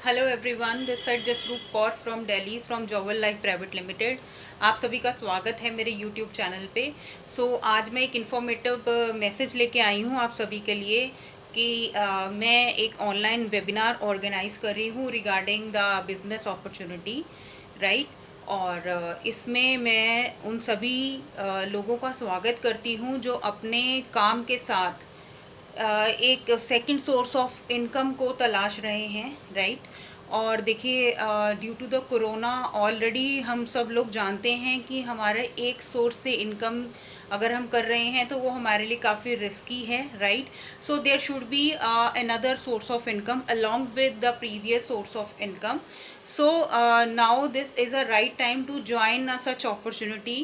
Hello everyone, this side Jasroop Kaur from Delhi from जॉवल life private limited. आप सभी का स्वागत है मेरे यूट्यूब चैनल पे। आज मैं एक इन्फॉर्मेटिव मैसेज लेके आई हूँ आप सभी के लिए कि मैं एक ऑनलाइन वेबिनार ऑर्गेनाइज कर रही हूँ regarding the business opportunity, right. और इसमें मैं उन सभी लोगों का स्वागत करती हूँ जो अपने काम के साथ एक सेकंड सोर्स ऑफ इनकम को तलाश रहे हैं, राइट। और देखिए, due to the corona already हम सब लोग जानते हैं कि हमारे एक सोर्स से इनकम अगर हम कर रहे हैं तो वो हमारे लिए काफ़ी रिस्की है, right. So there should be another source of income along with the previous source of income. Now this is a right time to join such opportunity,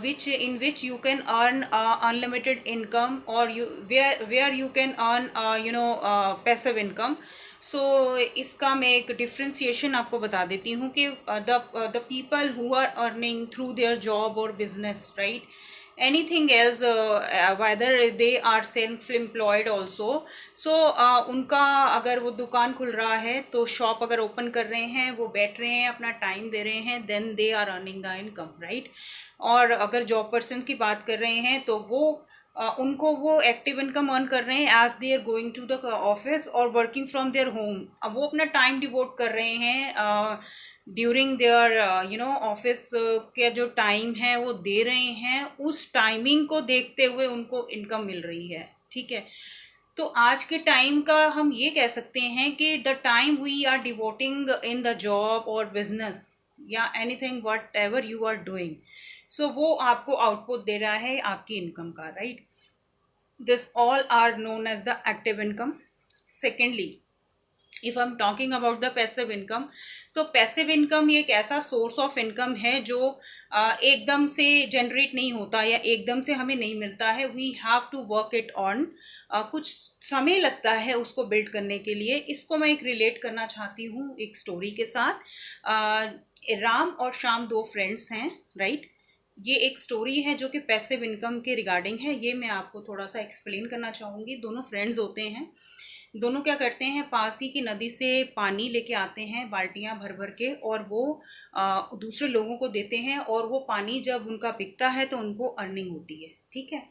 which in which you can earn unlimited income, or where you can earn passive income. इसका मैं एक differentiation आपको बता देती हूँ कि the people who are earning through their job और business, right, anything else, whether they are self employed also. उनका अगर वो दुकान खुल रहा है तो शॉप अगर ओपन कर रहे हैं, वो बैठ रहे हैं, अपना टाइम दे रहे हैं, then they are earning the income, right. और अगर जॉब पर्सन की बात कर रहे हैं तो वो उनको वो एक्टिव इनकम अर्न कर रहे हैं as they are going to the office और वर्किंग फ्रॉम देयर होम। अब वो अपना टाइम डिवोट कर रहे हैं ड्यूरिंग देयर ऑफिस के जो टाइम है वो दे रहे हैं, उस टाइमिंग को देखते हुए उनको इनकम मिल रही है, ठीक है। तो आज के टाइम का हम ये कह सकते हैं कि the time we are devoting in the job और बिजनेस या anything whatever you are doing, वो आपको आउटपुट दे रहा है आपकी इनकम का, right. This all are known as the active income. Secondly, if I'm talking about the passive income, passive income ये एक ऐसा सोर्स ऑफ इनकम है जो एकदम से जनरेट नहीं होता या एकदम से हमें नहीं मिलता है। We have to work it on, कुछ समय लगता है उसको बिल्ड करने के लिए। इसको मैं एक रिलेट करना चाहती हूँ एक स्टोरी के साथ। राम और श्याम दो फ्रेंड्स हैं, राइट। ये एक स्टोरी है जो कि पैसिव इनकम के रिगार्डिंग है। ये मैं आपको थोड़ा सा एक्सप्लेन करना चाहूँगी। दोनों फ्रेंड्स होते हैं। दोनों क्या करते हैं, पास ही की नदी से पानी लेके आते हैं बाल्टियाँ भर भर के, और वो दूसरे लोगों को देते हैं, और वो पानी जब उनका बिकता है तो उनको अर्निंग होती है, ठीक है।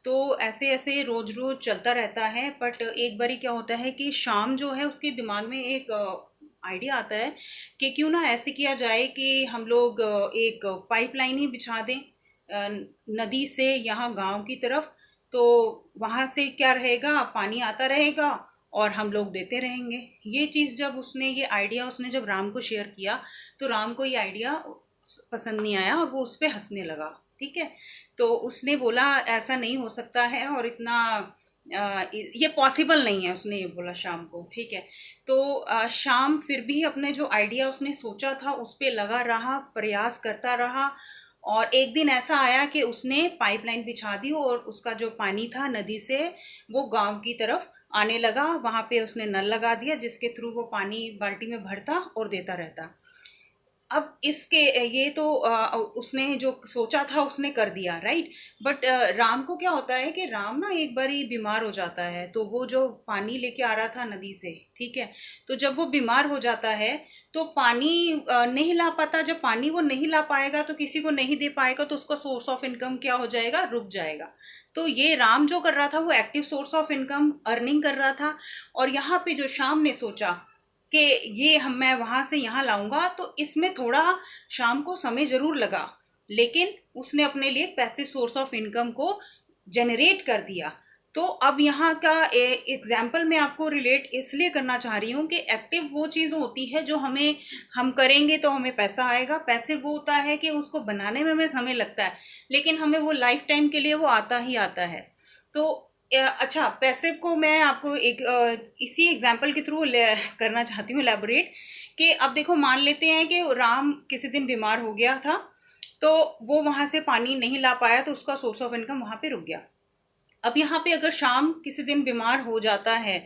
तो ऐसे ऐसे रोज रोज चलता रहता है। बट एक बारी क्या होता है कि शाम जो है उसके दिमाग में एक आइडिया आता है कि क्यों ना ऐसे किया जाए कि हम लोग एक पाइपलाइन ही बिछा दें नदी से यहाँ गांव की तरफ। तो वहाँ से क्या रहेगा, पानी आता रहेगा और हम लोग देते रहेंगे। ये चीज़ जब उसने ये आइडिया उसने जब राम को शेयर किया तो राम को ये आइडिया पसंद नहीं आया और वो उस पर हंसने लगा, ठीक है। तो उसने बोला ऐसा नहीं हो सकता है और इतना ये पॉसिबल नहीं है, उसने ये बोला शाम को, ठीक है। तो शाम फिर भी अपने जो आइडिया उसने सोचा था उस पर लगा रहा, प्रयास करता रहा। और एक दिन ऐसा आया कि उसने पाइपलाइन बिछा दी और उसका जो पानी था नदी से वो गांव की तरफ आने लगा। वहाँ पे उसने नल लगा दिया जिसके थ्रू वो पानी बाल्टी में भरता और देता रहता। अब इसके ये तो उसने जो सोचा था उसने कर दिया, राइट। बट राम को क्या होता है कि राम ना एक बार ही बीमार हो जाता है। तो वो जो पानी लेके आ रहा था नदी से, ठीक है, तो जब वो बीमार हो जाता है तो पानी नहीं ला पाता। जब पानी वो नहीं ला पाएगा तो किसी को नहीं दे पाएगा तो उसका सोर्स ऑफ इनकम क्या हो जाएगा, रुक जाएगा। तो ये राम जो कर रहा था वो active source of income earning कर रहा था। और यहाँ पे जो शाम ने सोचा कि ये हम मैं वहाँ से यहाँ लाऊंगा, तो इसमें थोड़ा शाम को समय ज़रूर लगा, लेकिन उसने अपने लिए पैसिव सोर्स ऑफ इनकम को जनरेट कर दिया। तो अब यहाँ का एग्जाम्पल मैं आपको रिलेट इसलिए करना चाह रही हूँ कि एक्टिव वो चीज़ होती है जो हम करेंगे तो हमें पैसा आएगा। पैसिव वो होता है कि उसको बनाने में हमें समय लगता है लेकिन हमें वो लाइफ टाइम के लिए वो आता ही आता है। तो अच्छा, पैसिव को मैं आपको एक इसी एग्जांपल के थ्रू करना चाहती हूँ एलैबोरेट कि अब देखो, मान लेते हैं कि राम किसी दिन बीमार हो गया था तो वो वहाँ से पानी नहीं ला पाया तो उसका सोर्स ऑफ इनकम वहाँ पे रुक गया। अब यहाँ पे अगर शाम किसी दिन बीमार हो जाता है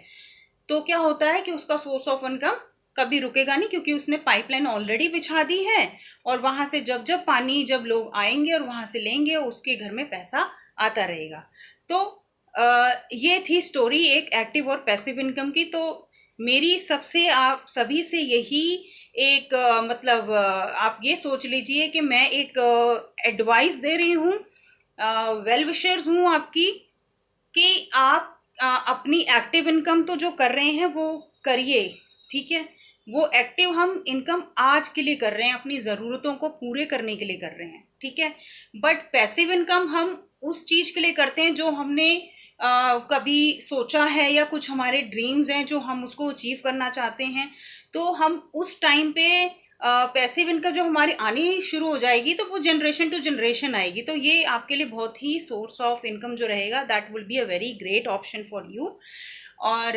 तो क्या होता है कि उसका सोर्स ऑफ इनकम कभी रुकेगा नहीं, क्योंकि उसने पाइपलाइन ऑलरेडी बिछा दी है और वहाँ से जब जब पानी जब लोग आएंगे और वहाँ से लेंगे उसके घर में पैसा आता रहेगा। तो ये थी स्टोरी एक एक्टिव और पैसिव इनकम की। तो मेरी सबसे आप सभी से यही एक मतलब आप ये सोच लीजिए कि मैं एक एडवाइस दे रही हूँ, वेल विशर्स हूँ आपकी, कि आप अपनी एक्टिव इनकम तो जो कर रहे हैं वो करिए, ठीक है। वो एक्टिव हम इनकम आज के लिए कर रहे हैं, अपनी ज़रूरतों को पूरे करने के लिए कर रहे हैं, ठीक है। बट पैसिव इनकम हम उस चीज़ के लिए करते हैं जो हमने कभी सोचा है, या कुछ हमारे ड्रीम्स हैं जो हम उसको अचीव करना चाहते हैं। तो हम उस टाइम पे पैसिव इनकम जो हमारी आनी शुरू हो जाएगी तो वो जनरेशन टू जनरेशन आएगी। तो ये आपके लिए बहुत ही सोर्स ऑफ इनकम जो रहेगा, that will be a very great option for you. और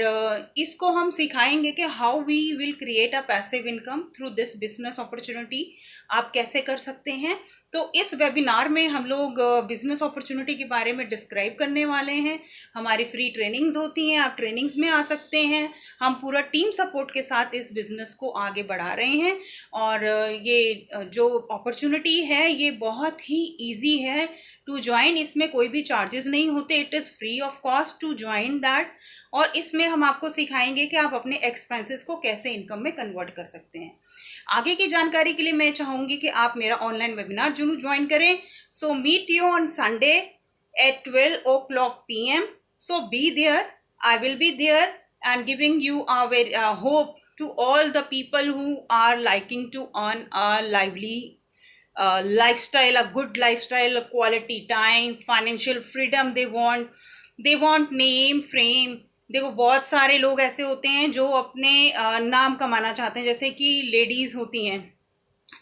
इसको हम सिखाएंगे कि how we will create a passive income through this business opportunity, आप कैसे कर सकते हैं। तो इस वेबिनार में हम लोग बिजनेस अपॉर्चुनिटी के बारे में डिस्क्राइब करने वाले हैं। हमारी फ्री ट्रेनिंग्स होती हैं, आप ट्रेनिंग्स में आ सकते हैं। हम पूरा टीम सपोर्ट के साथ इस बिज़नेस को आगे बढ़ा रहे हैं। और ये जो अपॉर्चुनिटी है ये बहुत ही ईजी है टू ज्वाइन। इसमें कोई भी चार्जेस नहीं होते, it is free of cost to join that. और इसमें हम आपको सिखाएंगे कि आप अपने एक्सपेंसेस को कैसे इनकम में कन्वर्ट कर सकते हैं। आगे की जानकारी के लिए मैं चाहूँगी कि आप मेरा ऑनलाइन वेबिनार जरूर ज्वाइन करें। So meet you on Sunday at 12 o'clock p.m. So be there. I will be there and giving you a very hope to all the people who are liking to earn a lively lifestyle, a good lifestyle, a quality time, financial freedom they want. They want name, frame. देखो बहुत सारे लोग ऐसे होते हैं जो अपने नाम कमाना चाहते हैं, जैसे कि लेडीज़ होती हैं,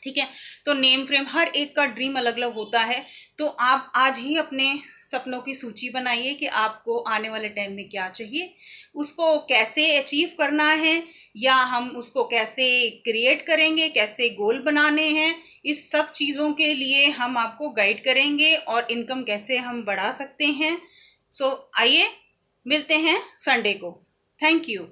ठीक है। तो नेम फ्रेम हर एक का ड्रीम अलग अलग होता है। तो आप आज ही अपने सपनों की सूची बनाइए कि आपको आने वाले टाइम में क्या चाहिए, उसको कैसे अचीव करना है, या हम उसको कैसे क्रिएट करेंगे, कैसे गोल बनाने हैं। इस सब चीज़ों के लिए हम आपको गाइड करेंगे, और इनकम कैसे हम बढ़ा सकते हैं। सो आइए मिलते हैं संडे को। Thank you.